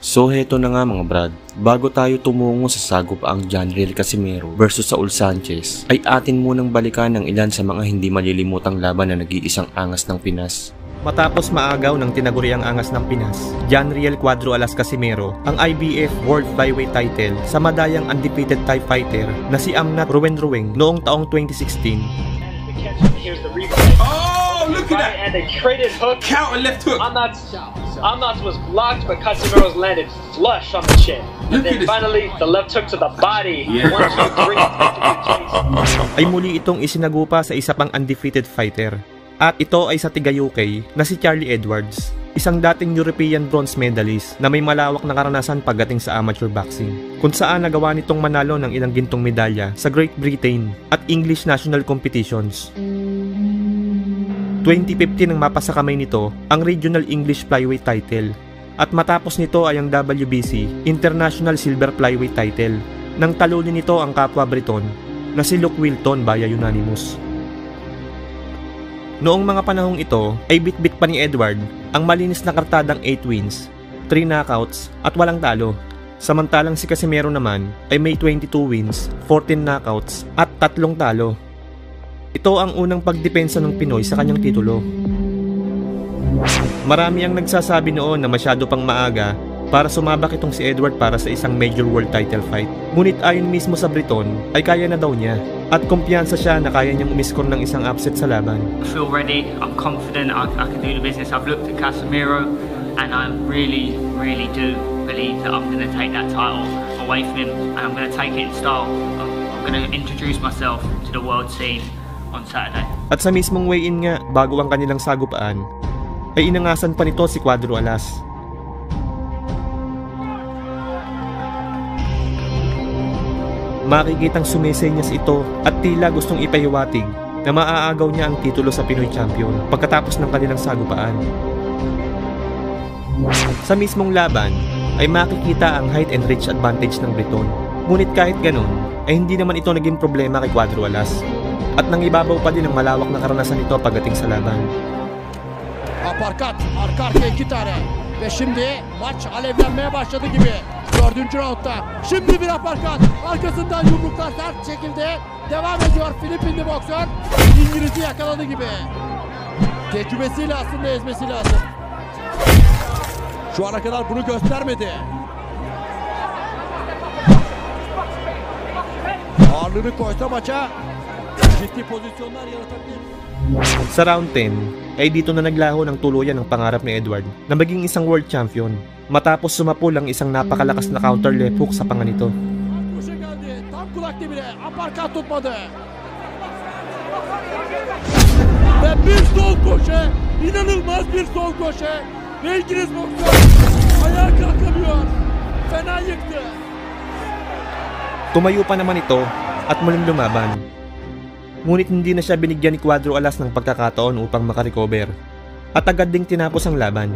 So heto na nga mga brad, bago tayo tumungo sa sagupaang Janriel Casimero versus Saul Sanchez, ay atin munang balikan ang ilan sa mga hindi malilimutang laban na nag-iisang angas ng Pinas. Matapos maagaw ng tinaguriang angas ng Pinas, Janriel Cuadro Alas Casimero ang IBF World Flyweight title sa madayang undefeated Thai fighter na si Amnat Ruwenrueng noong taong 2016. Here's the replay. Oh, look at that! And a traded hook. Counter left hook. Amnat's was blocked, but Casimero's landed flush on the chin. And then finally, the left hook to the body. Yeah. 1, 2, 3. Ay muli itong isinagupa sa isa pang undefeated fighter. At ito ay sa tiga UK na si Charlie Edwards, isang dating European bronze medalist na may malawak na karanasan pagdating sa amateur boxing, kung saan nagawa nitong manalo ng ilang gintong medalya sa Great Britain at English national competitions. 2015 nang mapasa kamay nito ang Regional English Flyweight title at matapos nito ay ang WBC International Silver Flyweight title nang talunin nito ang kapwa Briton na si Luke Wilton via unanimous. Noong mga panahong ito ay bit-bit pa ni Edward ang malinis na kartadang 8 wins, 3 knockouts at walang talo. Samantalang si Casimero naman ay may 22 wins, 14 knockouts at 3 talo. Ito ang unang pagdepensa ng Pinoy sa kanyang titulo. Marami ang nagsasabi noon na masyado pang maaga para sumabak itong si Edward para sa isang major world title fight. Ngunit ayon mismo sa Briton ay kaya na daw niya at kumpiyansa siya na kaya niyang umiskor ng isang upset sa laban. I feel ready, I'm confident I can do the business. I've looked at Casimero and I really do believe that I'm going to take that title away from him and I'm going to take it in style. I'm going to introduce myself to the world scene on Saturday. At sa mismong weigh-in nga, bago ang kanilang sagupaan, ay inangasan pa nito si Cuadro Alas. Makikitang sumesenyas ito at tila gustong ipahiwatig na maaagaw niya ang titulo sa Pinoy Champion pagkatapos ng kanilang sagupaan. Sa mismong laban ay makikita ang height and reach advantage ng Briton. Ngunit kahit ganun ay hindi naman ito naging problema kay Cuadro Alas at nangibabaw pa din ang malawak na karanasan nito pagdating sa laban. Aparkat, arka arkaya 2 tane ve şimdi maç alevlenmeye başladı gibi. 4. roundda şimdi bir aparkat, arkasından yumruklar sert şekilde devam ediyor Filipinli boksör. İngiliz'i yakaladı gibi. Tecrübesiyle aslında ezmesi lazım. Şu ana kadar bunu göstermedi. Ağırlığını koysa maça ciddi pozisyonlar yaratabilir. Sa round 10 ay dito na naglaho ng tuluyan ang pangarap ni Edward na maging isang world champion matapos sumapul ang isang napakalakas na counter left hook sa panga nito. Tam kulak dibine, aparkat tutmadı. Ve bir sol koşu, inanılmaz bir sol koşu. Ve İngiliz boksör ayağa kalkamıyor. Fena yıktı. Tumayo pa naman ito at muling lumaban. Ngunit hindi na siya binigyan ni Cuadro Alas ng pagkakataon upang makarecover at agad ding tinapos ang laban.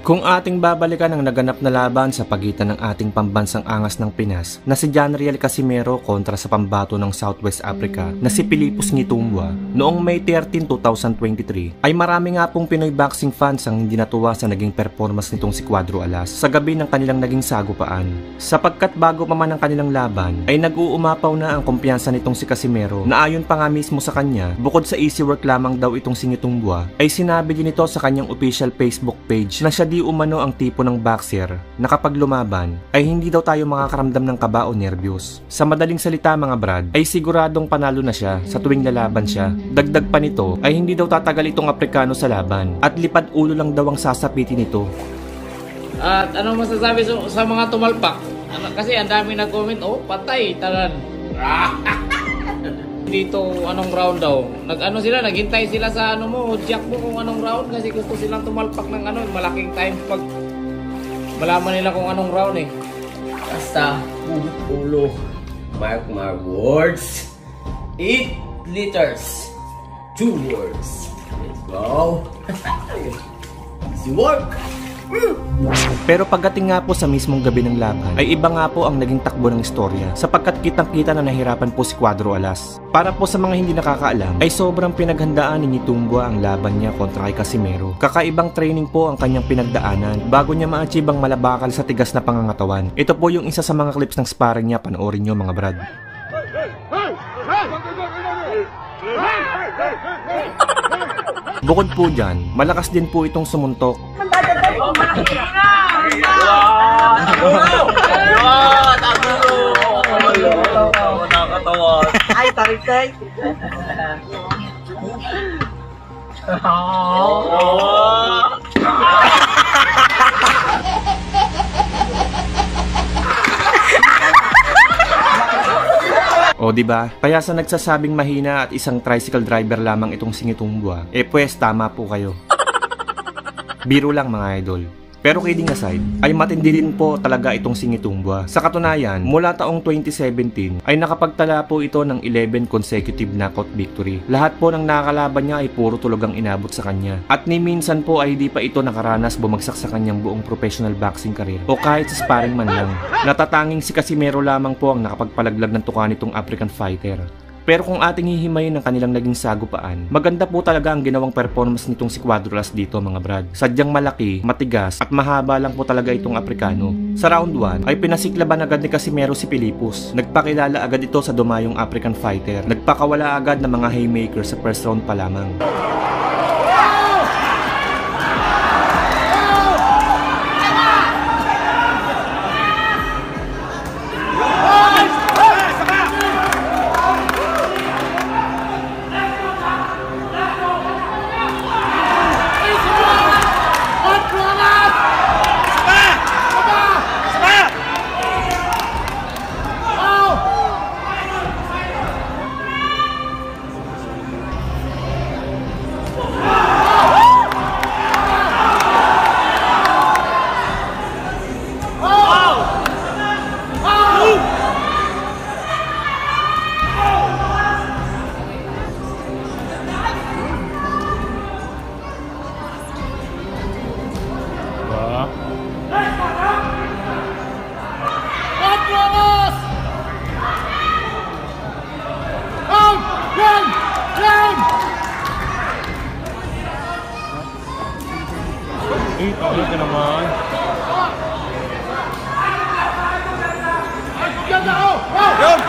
Kung ating babalikan ang naganap na laban sa pagitan ng ating pambansang angas ng Pinas na si Janriel Casimero kontra sa pambato ng Southwest Africa na si Philippus Ngitumbua noong May 13, 2023 ay marami nga pong Pinoy boxing fans ang hindi natuwa sa naging performance nitong si Cuadro Alas sa gabi ng kanilang naging sagupaan. Sapagkat bago pa man ang kanilang laban ay nag-uumapaw na ang kumpiyansa nitong si Casimero na ayon pa nga mismo sa kanya, bukod sa easy work lamang daw itong si Ngitumbua ay sinabi din ito sa kanyang official Facebook page na siya di umano ang tipo ng boxer na kapag lumaban ay hindi daw tayo makakaramdam ng kaba o nervyos. Sa madaling salita mga brad ay siguradong panalo na siya sa tuwing lalaban siya. Dagdag pa nito ay hindi daw tatagal itong Aprikano sa laban at lipad ulo lang daw ang sasapitin nito. At ano masasabi sa mga tumalpak? Kasi ang dami nag-comment, oh patay, talan. Dito anong round daw? Naghintay sila sa ano mo, jack mo kung anong round kasi gusto silang tumalpak ng ano, malaking time pag malaman nila kung anong round eh. Basta ulo. Mark my words. 8 liters. 2 words. Let's go. Easy work. Pero pagdating nga po sa mismong gabi ng laban, ay iba nga po ang naging takbo ng istorya sapagkat kitang-kita na nahirapan po si Cuadro Alas. Para po sa mga hindi nakakaalam, ay sobrang pinaghandaan ni Tumbua ang laban niya kontra kay Casimero. Kakaibang training po ang kanyang pinagdaanan bago niya ma-achieve ang malabakal sa tigas na pangangatawan. Ito po yung isa sa mga clips ng sparring niya, panoorin nyo mga brad. Bukod po dyan, malakas din po itong sumuntok. Ay, tarik-tarik. O diba? Kaya sa nagsasabing mahina at isang tricycle driver lamang itong si Tumbua, pues tama po kayo. Biro lang mga idol. Pero kidding aside, ay matindi din po talaga itong si Tumbua. Sa katunayan, mula taong 2017 ay nakapagtala po ito ng 11 consecutive knockout victory. Lahat po ng nakakalaban niya ay puro tulog ang inabot sa kanya. At ni minsan po ay di pa ito nakaranas bumagsak sa kanyang buong professional boxing career o kahit sa sparring man lang. Natatanging si Casimero lamang po ang nakapagpalaglag ng tuka nitong African fighter. Pero kung ating hihimayin ang kanilang naging sagupaan, maganda po talaga ang ginawang performance nitong si Cuadro Alas dito mga brad. Sadyang malaki, matigas at mahaba lang po talaga itong Aprikano. Sa round 1 ay pinasiklaban agad ni Casimero si Pilipos. Nagpakilala agad ito sa dumayong African fighter. Nagpakawala agad ng mga haymaker sa first round pa lamang. Ulit na naman. Yun!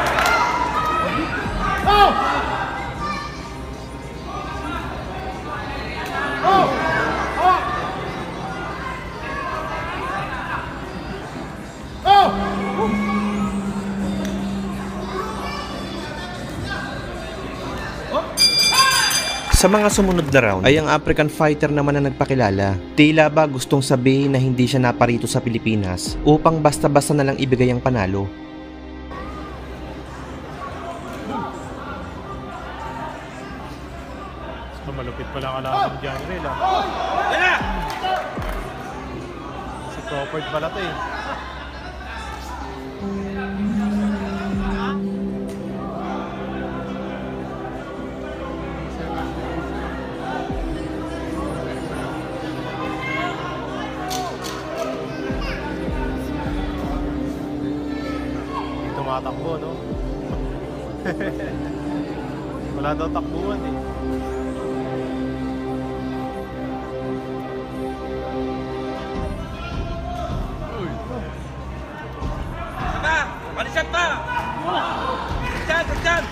Sa mga sumunod na round ay ang African fighter naman na nagpakilala. Tila ba gustong sabihin na hindi siya naparito sa Pilipinas upang basta-basta na lang ibigay ang panalo. Malupit pa lang alaman dyan rin ah. Si Crawford pala to eh. Tumatakbo, no? Wala daw takbuhan eh. Balisan pa! Dyan!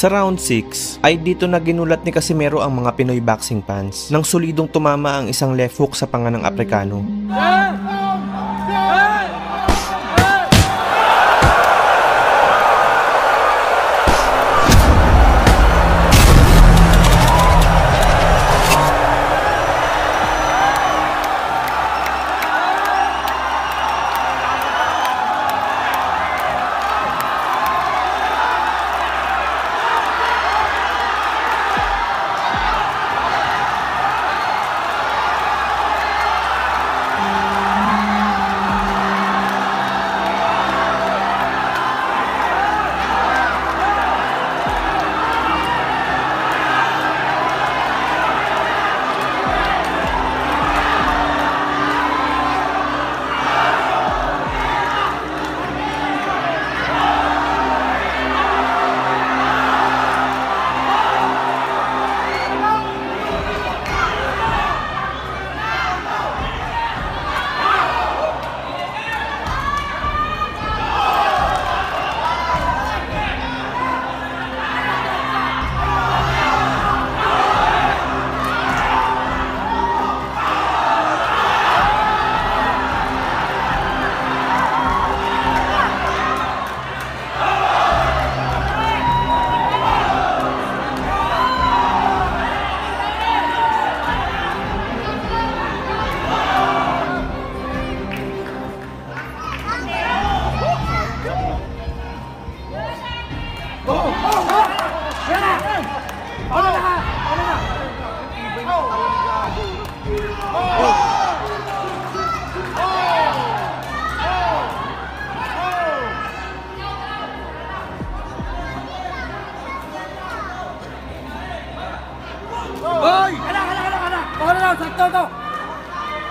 Sa round 6 ay dito na ginulat ni Casimero ang mga Pinoy boxing fans nang solidong tumama ang isang left hook sa panga ng Aprikano.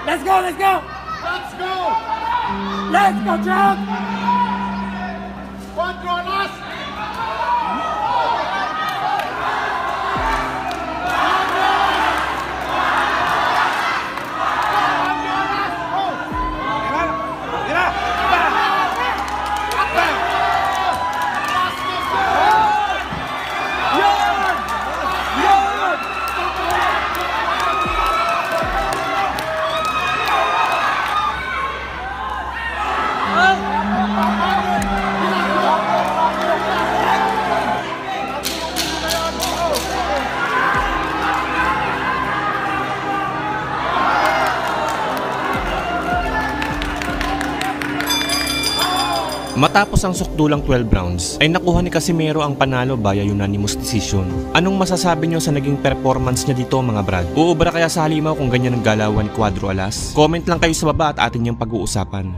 Let's go, let's go! Let's go! Let's go, John! Controlas! Matapos ang sukdulang 12 rounds, ay nakuha ni Casimero ang panalo via unanimous decision. Anong masasabi nyo sa naging performance niya dito mga brad? Uubra kaya sa halimaw kung ganyan ang galawan ni Cuadro Alas? Comment lang kayo sa baba at atin yung pag-uusapan.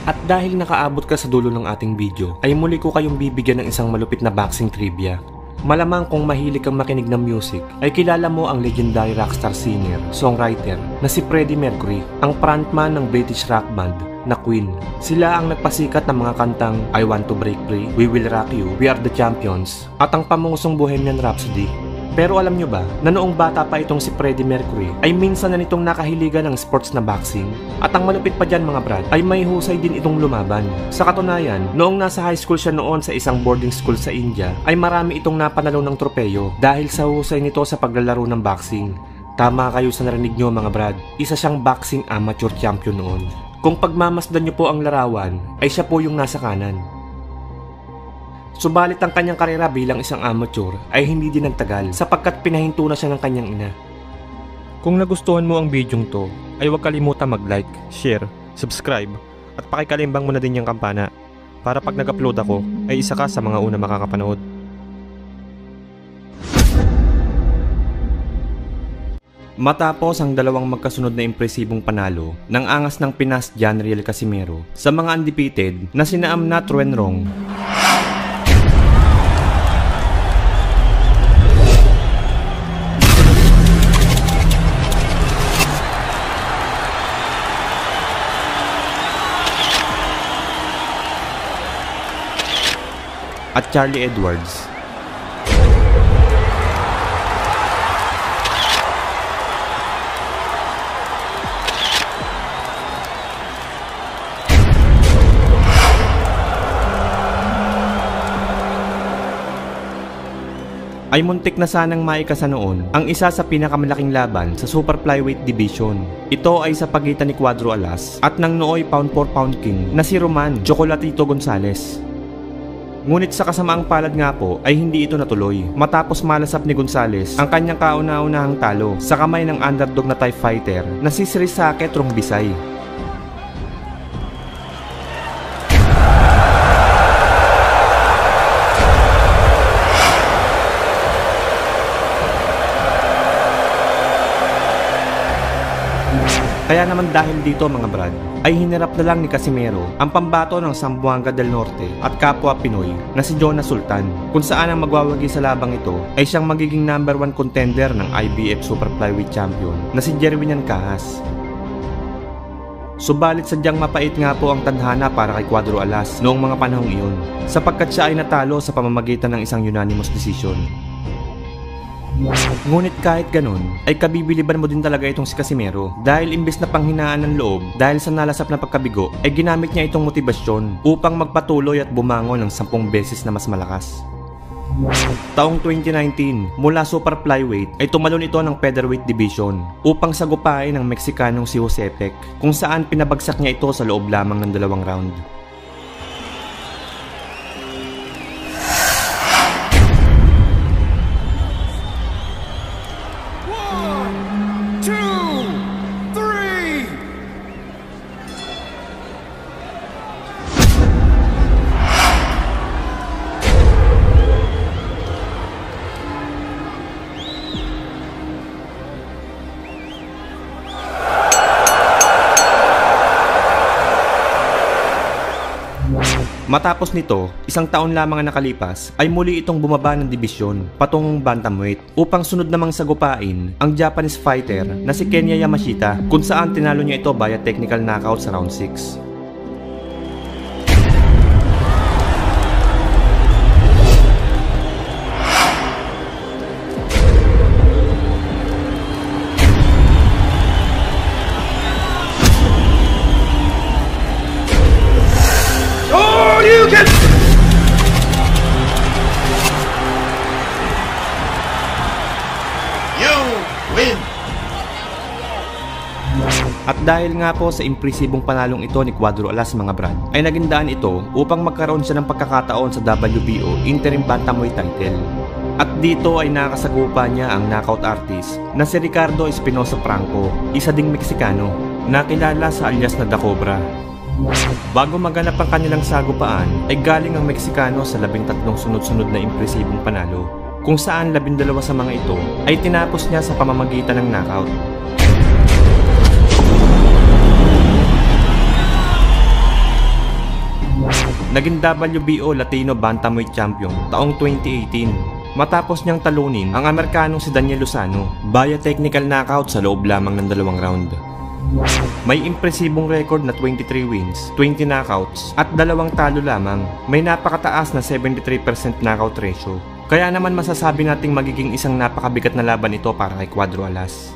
At dahil nakaabot ka sa dulo ng ating video, ay muli ko kayong bibigyan ng isang malupit na boxing trivia. Malamang kung mahilig kang makinig ng music, ay kilala mo ang legendary rockstar singer, songwriter na si Freddie Mercury, ang frontman ng British rock band na Queen. Sila ang nagpasikat ng mga kantang I Want to Break Free, We Will Rock You, We Are the Champions, at ang pamungusong Bohemian Rhapsody. Pero alam nyo ba, na noong bata pa itong si Freddie Mercury, ay minsan na nitong nakahiligan ng sports na boxing? At ang malupit pa dyan mga brad, ay may husay din itong lumaban. Sa katunayan, noong nasa high school siya noon sa isang boarding school sa India, ay marami itong napanalo ng tropeyo dahil sa husay nito sa paglalaro ng boxing. Tama kayo sa narinig nyo mga brad, isa siyang boxing amateur champion noon. Kung pagmamasdan nyo po ang larawan, ay siya po yung nasa kanan. Subalit ang kanyang karera bilang isang amateur ay hindi din nagtagal sapagkat pinahinto na siya ng kanyang ina. Kung nagustuhan mo ang bidyong to, ay huwag kalimutan mag-like, share, subscribe, at pakikalimbang mo na din yung kampana para pag nag-upload ako ay isa ka sa mga una makakapanood. Matapos ang dalawang magkasunod na impresibong panalo ng angas ng Pinas John Riel Casimero sa mga undefeated na sina Amnat Ruenrong, at Charlie Edwards, ay muntik na sanang maikasa noon ang isa sa pinakamalaking laban sa super flyweight division. Ito ay sa pagitan ni Cuadro Alas at ng nooy pound for pound king na si Roman Chocolatito Gonzalez. Ngunit sa kasamaang palad nga po ay hindi ito natuloy matapos malasap ni Gonzalez ang kanyang kauna-unahang talo sa kamay ng underdog na Thai fighter na si Srisake Trongbisay. Kaya naman dahil dito mga brad, ay hinirap na lang ni Casimero ang pambato ng Zamboanga del Norte at kapwa Pinoy na si Jonas Sultan, kung saan ang magwawagi sa labang ito ay siyang magiging number 1 contender ng IBF Super Flyweight Champion na si Jerwinian Kahas. Subalit sadyang mapait nga po ang tadhana para kay Cuadro Alas noong mga panahong iyon, sapagkat siya ay natalo sa pamamagitan ng isang unanimous decision. Ngunit kahit ganun, ay kabibiliban mo din talaga itong si Casimero dahil imbes na panghinaan ng loob dahil sa nalasap na pagkabigo ay ginamit niya itong motibasyon upang magpatuloy at bumangon ng 10 beses na mas malakas. Taong 2019, mula super flyweight ay tumalon ito ng featherweight division upang sagupain ng Meksikanong si Josepek, kung saan pinabagsak niya ito sa loob lamang ng 2 round. Matapos nito, 1 taon lamang ang nakalipas ay muli itong bumaba ng dibisyon patungong bantamweight upang sunod namang sagupain ang Japanese fighter na si Kenya Yamashita, kung saan tinalo niya ito via technical knockout sa round 6. At dahil nga po sa impresibong panalong ito ni Cuadro Alas mga brad, ay naging daan ito upang magkaroon siya ng pagkakataon sa WBO Interim Bantamweight title. At dito ay nakasagupa niya ang knockout artist na si Ricardo Espinosa Franco, isa ding Meksikano, na kilala sa alias na The Cobra. Bago maganap ang kanilang sagupaan, ay galing ang Meksikano sa 13 sunod-sunod na impresibong panalo, kung saan 12 sa mga ito ay tinapos niya sa pamamagitan ng knockout. Naging WBO Latino Bantamweight Champion taong 2018 matapos niyang talunin ang Amerikanong si Daniel Lozano via technical knockout sa loob lamang ng 2 round. May impresibong record na 23 wins, 20 knockouts at 2 talo lamang. May napakataas na 73% knockout ratio. Kaya naman masasabi nating magiging isang napakabigat na laban ito para kay Cuadro Alas.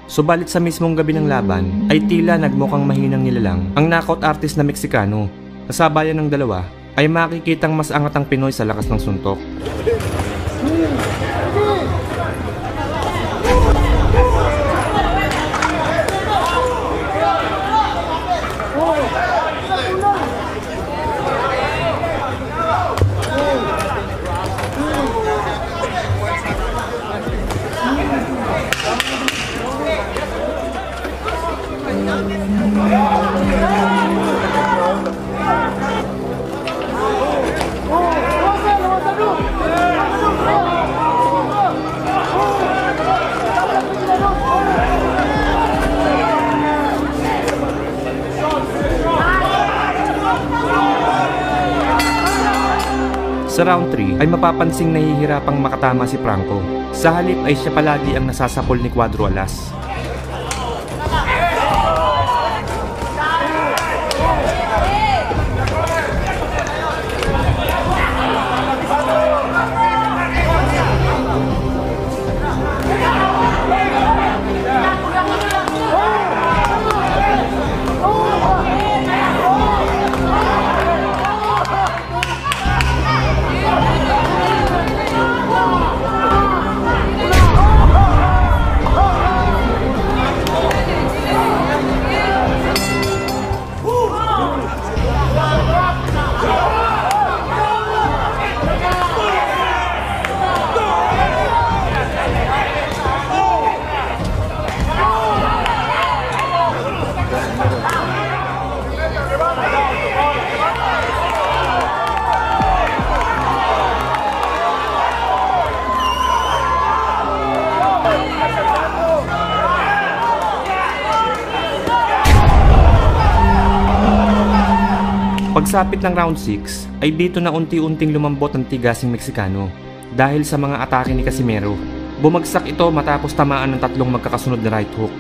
Subalit sa mismong gabi ng laban ay tila nagmukhang mahinang nilalang ang knockout artist na Meksikano. Kasabayan ng dalawa ay makikitang mas angat ang Pinoy sa lakas ng suntok. Sa round 3 ay mapapansing nahihirapang makatama si Franco. Sa halip ay siya palagi ang nasasapol ni Cuadro Alas. Pagsapit ng round 6 ay dito na unti-unting lumambot ang tigasing Meksikano dahil sa mga atake ni Casimero. Bumagsak ito matapos tamaan ng tatlong magkakasunod na right hook.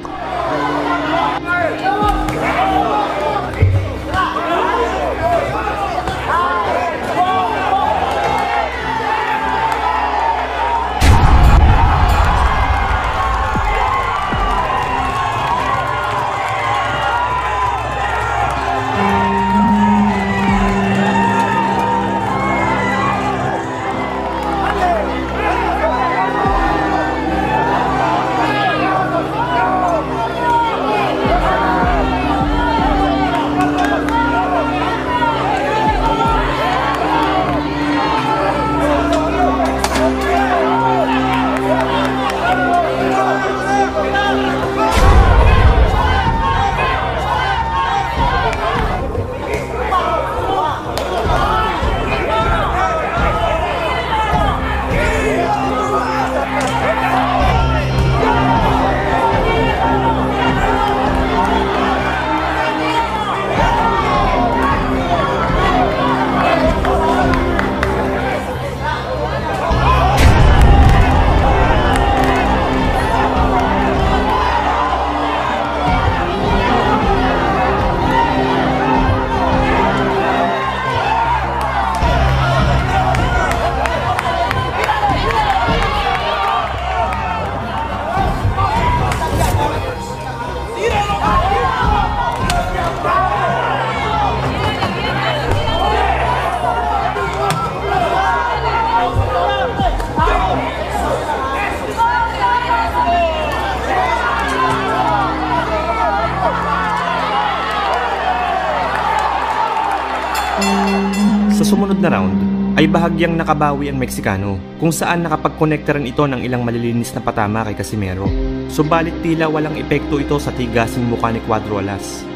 Sa sumunod na round ay bahagyang nakabawi ang Meksikano kung saan nakapag-connecta rin ito ng ilang malilinis na patama kay Casimero. Subalit tila walang epekto ito sa tigasing mukha ni Cuadro Alas.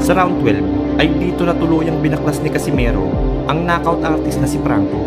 Sa round 12 ay dito na tuluyang binaklas ni Casimero ang knockout artist na si Franco.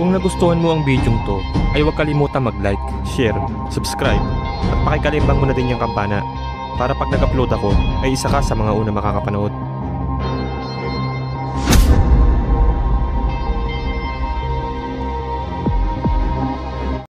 Kung nagustuhan mo ang video to, ay huwag kalimutan mag-like, share, subscribe, at pakikalimbang mo na din yung kampana para pag nag-upload ako ay isa ka sa mga una makakapanood.